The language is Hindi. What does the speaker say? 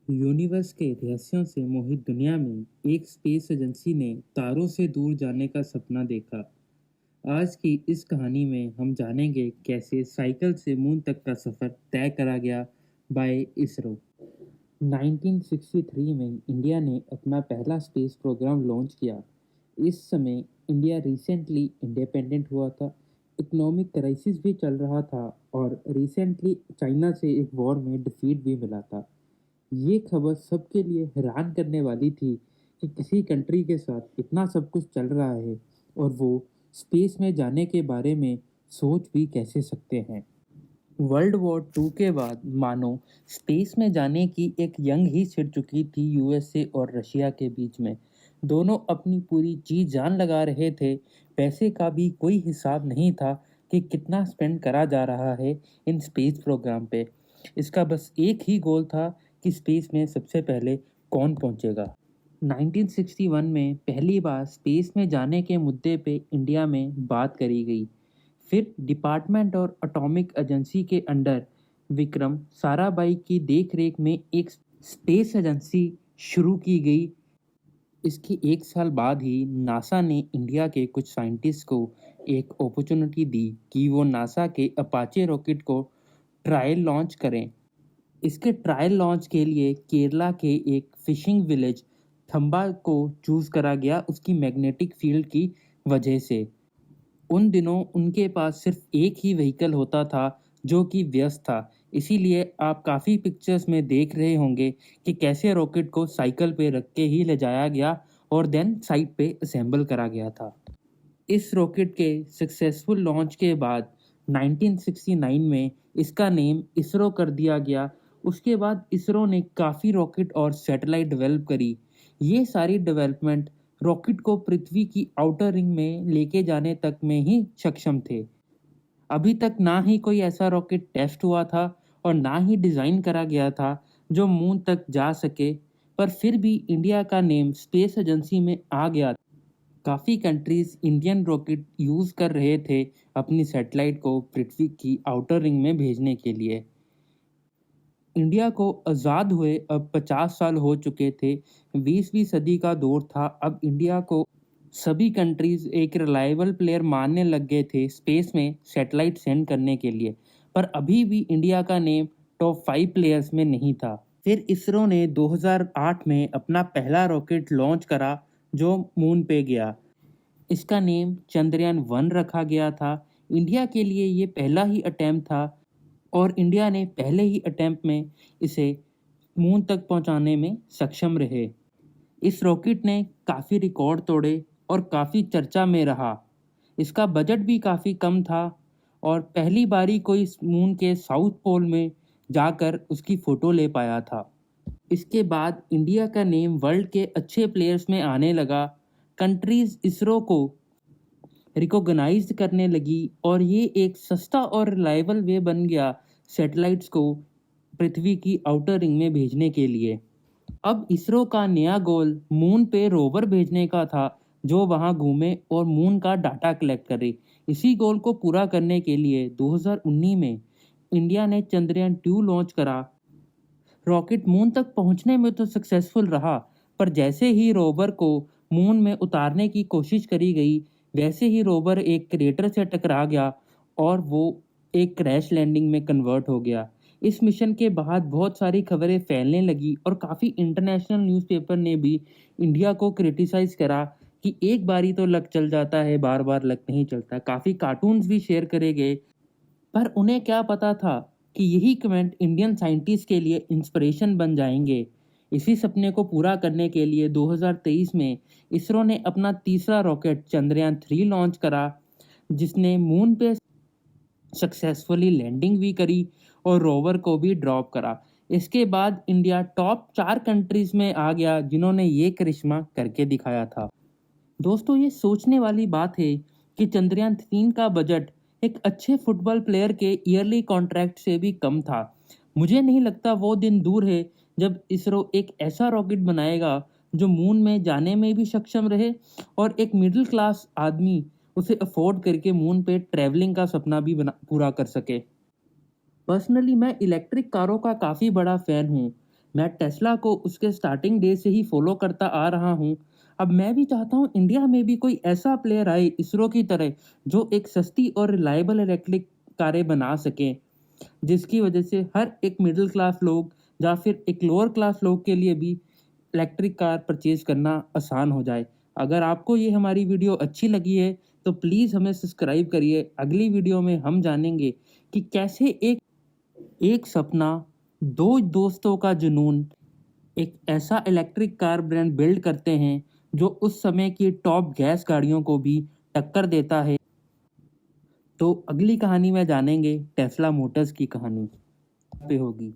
यूनिवर्स के रहस्यों से मोहित दुनिया में एक स्पेस एजेंसी ने तारों से दूर जाने का सपना देखा। आज की इस कहानी में हम जानेंगे कैसे साइकिल से मून तक का सफर तय करा गया बाय इसरो। 1963 में इंडिया ने अपना पहला स्पेस प्रोग्राम लॉन्च किया। इस समय इंडिया रिसेंटली इंडिपेंडेंट हुआ था, इकोनॉमिक क्राइसिस भी चल रहा था और रिसेंटली चाइना से एक वॉर में डिफीट भी मिला था। ये खबर सबके लिए हैरान करने वाली थी कि किसी कंट्री के साथ इतना सब कुछ चल रहा है और वो स्पेस में जाने के बारे में सोच भी कैसे सकते हैं। वर्ल्ड वॉर टू के बाद मानो स्पेस में जाने की एक जंग ही छिड़ चुकी थी यूएसए और रशिया के बीच में। दोनों अपनी पूरी जी जान लगा रहे थे। पैसे का भी कोई हिसाब नहीं था कि कितना स्पेंड करा जा रहा है इन स्पेस प्रोग्राम पे। इसका बस एक ही गोल था कि स्पेस में सबसे पहले कौन पहुंचेगा। 1961 में पहली बार स्पेस में जाने के मुद्दे पे इंडिया में बात करी गई। फिर डिपार्टमेंट और एटॉमिक एजेंसी के अंडर विक्रम साराभाई की देखरेख में एक स्पेस एजेंसी शुरू की गई। इसके एक साल बाद ही नासा ने इंडिया के कुछ साइंटिस्ट को एक अपॉर्चुनिटी दी कि वो नासा के अपाचे रॉकेट को ट्रायल लॉन्च करें। इसके ट्रायल लॉन्च के लिए केरला के एक फिशिंग विलेज थंबा को चूज करा गया उसकी मैग्नेटिक फील्ड की वजह से। उन दिनों उनके पास सिर्फ एक ही व्हीकल होता था जो कि व्यस्त था। इसीलिए आप काफ़ी पिक्चर्स में देख रहे होंगे कि कैसे रॉकेट को साइकिल पे रख के ही ले जाया गया और देन साइड पे असेंबल करा गया था। इस रॉकेट के सक्सेसफुल लॉन्च के बाद 1969 में इसका नेम इसरो कर दिया गया। उसके बाद इसरो ने काफ़ी रॉकेट और सैटेलाइट डेवलप करी। ये सारी डेवलपमेंट रॉकेट को पृथ्वी की आउटर रिंग में लेके जाने तक में ही सक्षम थे। अभी तक ना ही कोई ऐसा रॉकेट टेस्ट हुआ था और ना ही डिज़ाइन करा गया था जो मून तक जा सके। पर फिर भी इंडिया का नेम स्पेस एजेंसी में आ गया। काफ़ी कंट्रीज इंडियन रॉकेट यूज़ कर रहे थे अपनी सैटेलाइट को पृथ्वी की आउटर रिंग में भेजने के लिए। इंडिया को आज़ाद हुए अब 50 साल हो चुके थे। 20वीं सदी का दौर था। अब इंडिया को सभी कंट्रीज एक रिलायबल प्लेयर मानने लग गए थे स्पेस में सैटेलाइट सेंड करने के लिए। पर अभी भी इंडिया का नेम टॉप 5 प्लेयर्स में नहीं था। फिर इसरो ने 2008 में अपना पहला रॉकेट लॉन्च करा जो मून पे गया। इसका नेम चंद्रयान 1 रखा गया था। इंडिया के लिए ये पहला ही अटेम्प्ट था और इंडिया ने पहले ही अटेम्प्ट में इसे मून तक पहुंचाने में सक्षम रहे। इस रॉकेट ने काफ़ी रिकॉर्ड तोड़े और काफ़ी चर्चा में रहा। इसका बजट भी काफ़ी कम था और पहली बारी कोई मून के साउथ पोल में जाकर उसकी फ़ोटो ले पाया था। इसके बाद इंडिया का नेम वर्ल्ड के अच्छे प्लेयर्स में आने लगा। कंट्रीज इसरो को रिकॉग्नाइज करने लगी और ये एक सस्ता और रिलायबल वे बन गया सैटेलाइट्स को पृथ्वी की आउटर रिंग में भेजने के लिए। अब इसरो का नया गोल मून पे रोवर भेजने का था जो वहां घूमे और मून का डाटा कलेक्ट करे। इसी गोल को पूरा करने के लिए 2019 में इंडिया ने चंद्रयान 2 लॉन्च करा। रॉकेट मून तक पहुंचने में तो सक्सेसफुल रहा, पर जैसे ही रोवर को मून में उतारने की कोशिश करी गई वैसे ही रोवर एक क्रेटर से टकरा गया और वो एक क्रैश लैंडिंग में कन्वर्ट हो गया। इस मिशन के बाद बहुत सारी खबरें फैलने लगी और काफ़ी इंटरनेशनल न्यूज़पेपर ने भी इंडिया को क्रिटिसाइज करा कि एक बारी तो लक चल जाता है, बार बार लक नहीं चलता। काफ़ी कार्टून्स भी शेयर करे गए, पर उन्हें क्या पता था कि यही कमेंट इंडियन साइंटिस्ट के लिए इंस्पिरेशन बन जाएंगे। इसी सपने को पूरा करने के लिए 2023 में इसरो ने अपना तीसरा रॉकेट चंद्रयान 3 लॉन्च करा जिसने मून पे सक्सेसफुली लैंडिंग भी करी और रोवर को भी ड्रॉप करा। इसके बाद इंडिया टॉप 4 कंट्रीज में आ गया जिन्होंने ये करिश्मा करके दिखाया था। दोस्तों, ये सोचने वाली बात है कि चंद्रयान 3 का बजट एक अच्छे फुटबॉल प्लेयर के ईयरली कॉन्ट्रैक्ट से भी कम था। मुझे नहीं लगता वो दिन दूर है जब इसरो एक ऐसा रॉकेट बनाएगा जो मून में जाने में भी सक्षम रहे और एक मिडिल क्लास आदमी उसे अफोर्ड करके मून पे ट्रैवलिंग का सपना भी पूरा कर सके। पर्सनली मैं इलेक्ट्रिक कारों का काफ़ी बड़ा फ़ैन हूँ। मैं टेस्ला को उसके स्टार्टिंग डे से ही फॉलो करता आ रहा हूँ। अब मैं भी चाहता हूँ इंडिया में भी कोई ऐसा प्लेयर आए इसरो की तरह, जो एक सस्ती और रिलायबल इलेक्ट्रिक कारें बना सके, जिसकी वजह से हर एक मिडिल क्लास लोग या फिर एक लोअर क्लास लोग के लिए भी इलेक्ट्रिक कार परचेज करना आसान हो जाए। अगर आपको ये हमारी वीडियो अच्छी लगी है तो प्लीज़ हमें सब्सक्राइब करिए। अगली वीडियो में हम जानेंगे कि कैसे एक एक सपना, दो दोस्तों का जुनून एक ऐसा इलेक्ट्रिक कार ब्रांड बिल्ड करते हैं जो उस समय की टॉप गैस गाड़ियों को भी टक्कर देता है। तो अगली कहानी में जानेंगे टेस्ला मोटर्स की कहानी पे होगी।